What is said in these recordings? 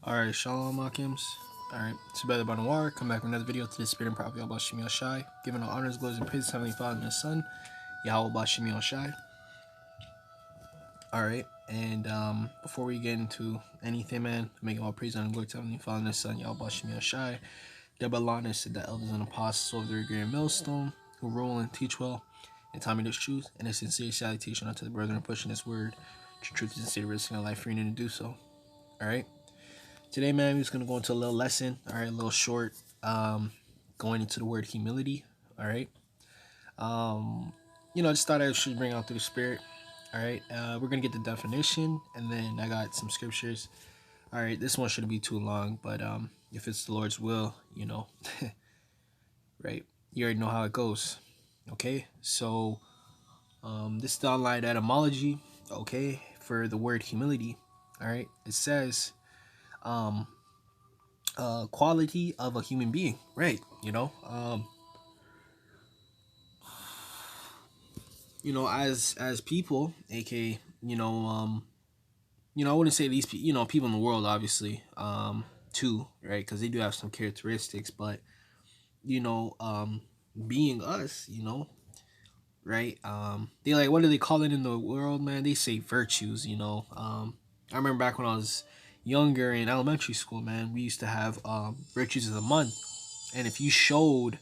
Alright, Shalom Akims. Alright, it's your brother Banawar. Come back with another video to the Spirit and Prophet Yahawashi, giving all honors, glories, and praise to Heavenly Father and His Son, Yahawashi. Alright, and before we get into anything, man, making all praise and glory to Heavenly Father and His Son, Yahawashi, double honors to the elders and apostles of the great millstone who rule and teach well and taught me this truth, and a sincere salutation unto the brethren pushing this word to truth and sincere, risking their life freeing to do so. Alright. Today, man, we're just going to go into a little lesson, all right, a little short, going into the word humility, all right. I just thought I should bring out through the Spirit, all right. We're going to get the definition, and then I got some scriptures, all right. This one shouldn't be too long, but if it's the Lord's will, right, you already know how it goes, okay. So this is the online etymology, okay, for the word humility, all right. It says quality of a human being, right? As people, aka I wouldn't say these people in the world, obviously, too, right? Because they do have some characteristics, but being us, right? They like, what do they call it in the world, man? They say virtues, I remember back when I was younger in elementary school, man, we used to have virtues of the month, and if you showed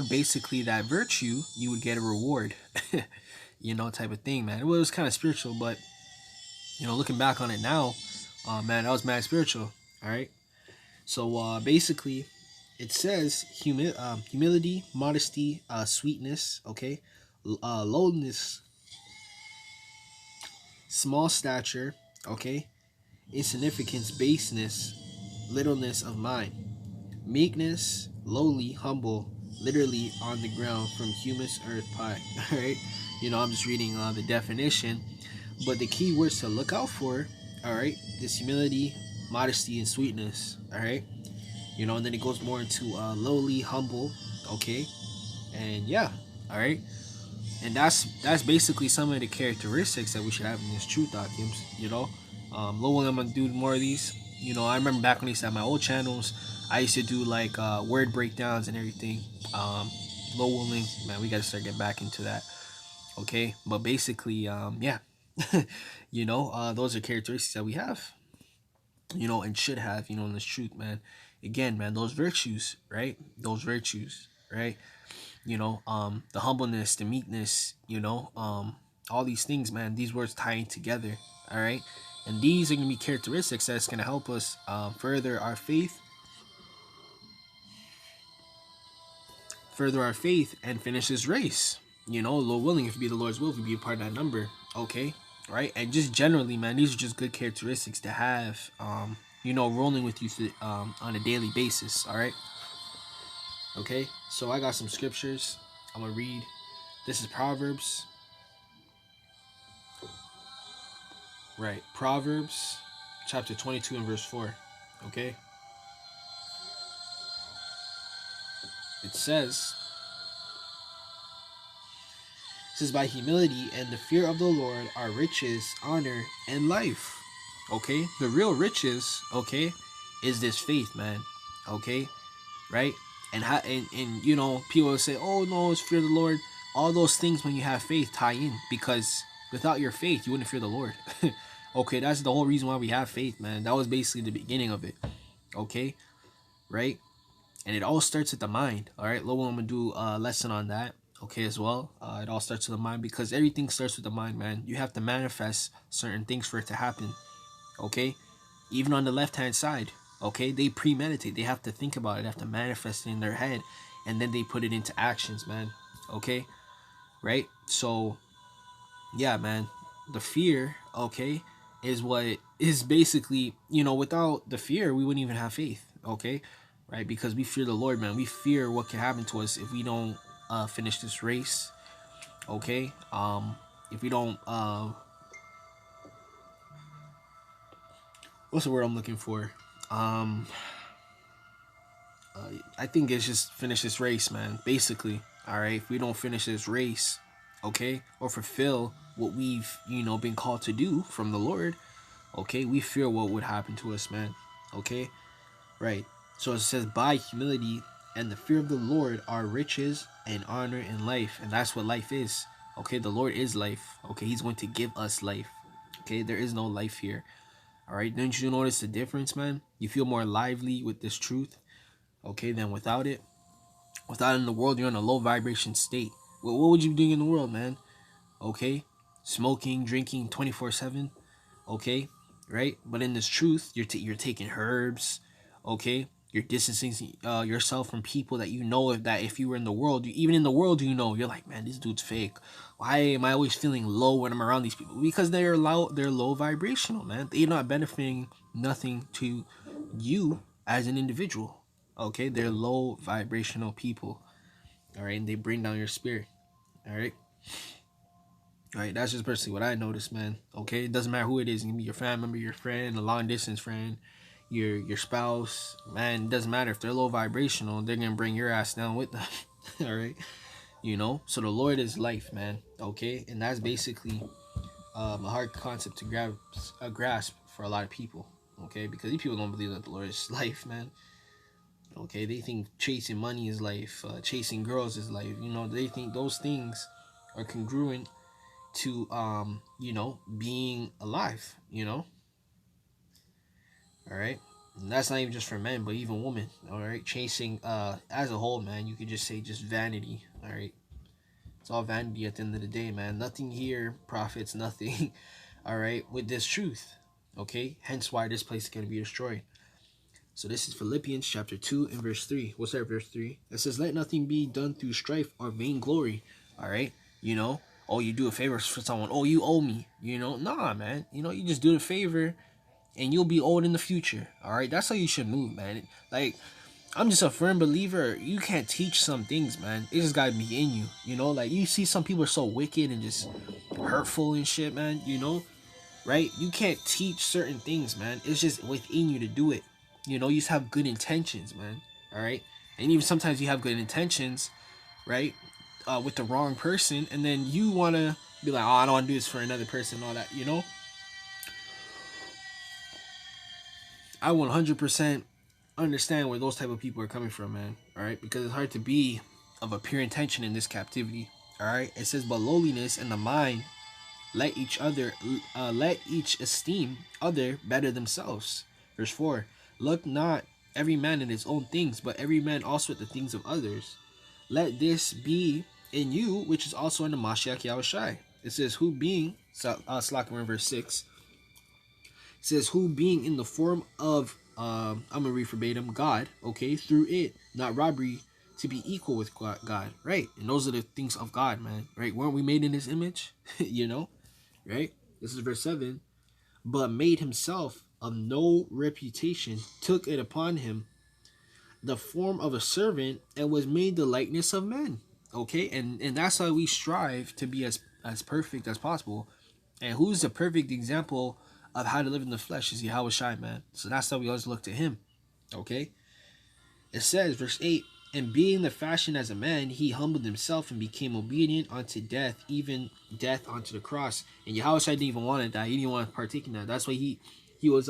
basically that virtue, you would get a reward, type of thing, man. It was kind of spiritual, but looking back on it now, man, that was mad spiritual. All right, so basically, it says humility, modesty, sweetness, okay, lowliness, small stature, okay, insignificance, baseness, littleness of mind, meekness, lowly, humble, literally on the ground, from humus earth pie. All right, I'm just reading the definition, but the key words to look out for, all right, is humility, modesty, and sweetness. All right, and then it goes more into lowly, humble, okay, and yeah, all right. And that's basically some of the characteristics that we should have in this truth documents. Low, I'm gonna do more of these. I remember back when I used to have my old channels, I used to do like word breakdowns and everything. Low willing, man, we gotta start getting back into that. Okay, but basically, yeah, those are characteristics that we have, and should have, in this truth, man. Again, man, those virtues, right? Those virtues, right? The humbleness, the meekness, all these things, man, these words tying together, all right? And these are going to be characteristics that's going to help us further our faith, and finish this race. Lord willing, if it be the Lord's will, if we be a part of that number, okay? Right? And just generally, man, these are just good characteristics to have, rolling with you on a daily basis, all right? Okay, so I got some scriptures I'm gonna read. This is Proverbs, right? Proverbs chapter 22 and verse 4. Okay, it says by humility and the fear of the Lord are riches, honor, and life. Okay, the real riches, okay, is this faith, man. Okay, right? And people will say, oh no, it's fear of the Lord. All those things, when you have faith, tie in, because without your faith, you wouldn't fear the Lord. Okay, that's the whole reason why we have faith, man. That was basically the beginning of it. Okay, right? And it all starts with the mind. All right, Lowell, I'm gonna do a lesson on that. Okay, as well. It all starts with the mind, because everything starts with the mind, man. You have to manifest certain things for it to happen. Okay, even on the left-hand side. Okay, they premeditate. They have to think about it. They have to manifest it in their head, and then they put it into actions, man. Okay, right? So, yeah, man. The fear, okay, is what is basically, without the fear, we wouldn't even have faith. Okay, right? Because we fear the Lord, man. We fear what can happen to us if we don't finish this race. Okay, if we don't what's the word I'm looking for? I think it's just finish this race, man. Basically, all right. If we don't finish this race, okay, or fulfill what we've been called to do from the Lord, Okay, we fear what would happen to us, man. Okay, right. So it says, by humility and the fear of the Lord are riches and honor and life. And that's what life is. Okay, the Lord is life. Okay, He's going to give us life. Okay, there is no life here. All right, didn't you notice the difference, man? You feel more lively with this truth, okay, than without it. Without it in the world, you're in a low vibration state. Well, what would you be doing in the world, man? Okay, smoking, drinking 24/7. Okay, right? But in this truth, you're taking herbs. Okay, you're distancing yourself from people that you know that if you were in the world, even in the world, you know, you're like, man, this dude's fake. Why am I always feeling low when I'm around these people? Because they're low vibrational, man. They're not benefiting nothing to you as an individual. Okay, they're low vibrational people. All right, and they bring down your spirit. All right. All right, that's just personally what I noticed, man. Okay, it doesn't matter who it is. It can be your family member, your friend, a long distance friend, your spouse. Man, it doesn't matter if they're low vibrational. They're gonna bring your ass down with them. All right, you know. So the Lord is life, man. Okay, and that's basically a hard concept to grasp for a lot of people. Okay, because these people don't believe that the Lord is life, man. Okay, they think chasing money is life, chasing girls is life. You know, they think those things are congruent to being alive, all right. And that's not even just for men but even women, all right. Chasing as a whole, man, you could just say just vanity, all right. It's all vanity at the end of the day, man. Nothing here profits nothing. All right, with this truth, okay, hence why this place is going to be destroyed. So this is Philippians chapter 2 and verse 3. What's that, verse 3? It says, let nothing be done through strife or vainglory. All right. Oh, you do a favor for someone. Oh, you owe me. Nah, man. You just do the favor and you'll be owed in the future. All right. That's how you should move, man. Like, I'm just a firm believer. You can't teach some things, man. It just got to be in you. Like you see some people are so wicked and just hurtful and shit, man. Right? You can't teach certain things, man. It's just within you to do it. You just have good intentions, man. All right? And even sometimes you have good intentions, right? With the wrong person, and then you want to be like, oh, I don't want to do this for another person, all that. I 100% understand where those type of people are coming from, man. All right? Because it's hard to be of a pure intention in this captivity. All right? It says, but lowliness in the mind, let each esteem other better themselves. Verse 4, look not every man in his own things, but every man also at the things of others. Let this be in you, which is also in the Mashiach Yahawashi. It says, who being, Slacker in verse 6, it says, who being in the form of, I'm going to read verbatim, God, okay, through it, not robbery, to be equal with God, right? And those are the things of God, man, right? Weren't we made in his image? Right? This is verse 7. But made himself of no reputation, took it upon him the form of a servant, and was made the likeness of men. Okay, and that's how we strive to be as perfect as possible. And who's the perfect example of how to live in the flesh is Yahawashi, man. So that's how we always look to him. Okay. It says, verse 8, and being the fashion as a man, he humbled himself and became obedient unto death, even death onto the cross. And Yahawashi didn't even want to die. He didn't want to partake in that. That's why he was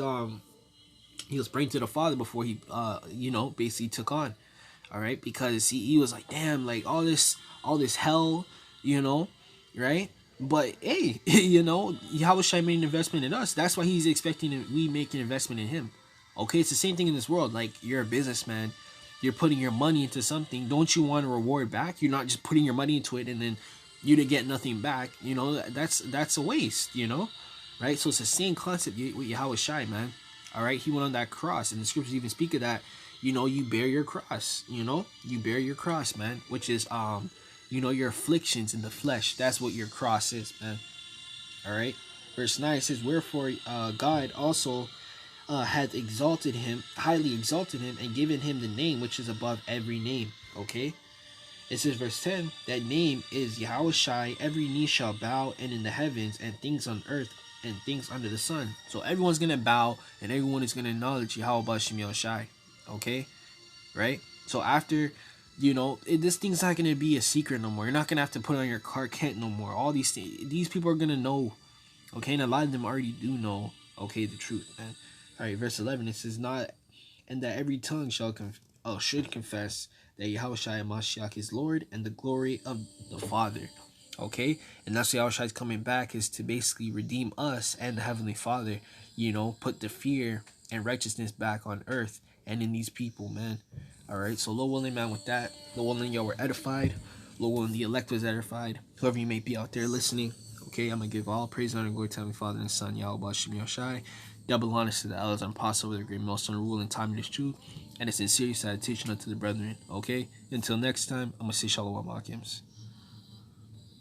praying to the Father before he basically took on. All right, because he was like, damn, like all this hell, right? But hey, Yahawashi made an investment in us. That's why he's expecting we make an investment in him. Okay, it's the same thing in this world. Like, you're a businessman, you're putting your money into something. Don't you want a reward back? You're not just putting your money into it and then you to get nothing back. That's a waste. Right? So it's the same concept with Yahawashi, man. All right, he went on that cross, and the scriptures even speak of that. You bear your cross. You bear your cross, man, which is your afflictions in the flesh. That's what your cross is, man. All right. Verse 9 says, wherefore God also hath exalted him, highly exalted him, and given him the name which is above every name. Okay. It says, verse 10, that name is Yahawashi. Every knee shall bow, and in the heavens, and things on earth, and things under the sun. So everyone's gonna bow, and everyone is gonna acknowledge Yahawashi. Okay, right? So after, this thing's not gonna be a secret no more. You're not gonna have to put on your Clark Kent no more. All these things, these people are gonna know. Okay, and a lot of them already do know. Okay, the truth, man. All right, verse 11. It says, "Not and that every tongue should confess that Yahawashi Mashiach is Lord, and the glory of the Father." Okay, and that's what Yahawashi is coming back, is to basically redeem us and the Heavenly Father. Put the fear and righteousness back on earth and in these people, man. All right, so Lord willing, man. With that, Lord willing, y'all were edified. Lord willing, the elect was edified. Whoever you may be out there listening. Okay, I'm gonna give all praise, honor, and glory to my Father and Son, Yahawashi. Double honors to the elders and apostles with their great milestone rule and time in this truth, and a sincere salutation unto the brethren. Okay, until next time, I'm gonna say Shalom Akims.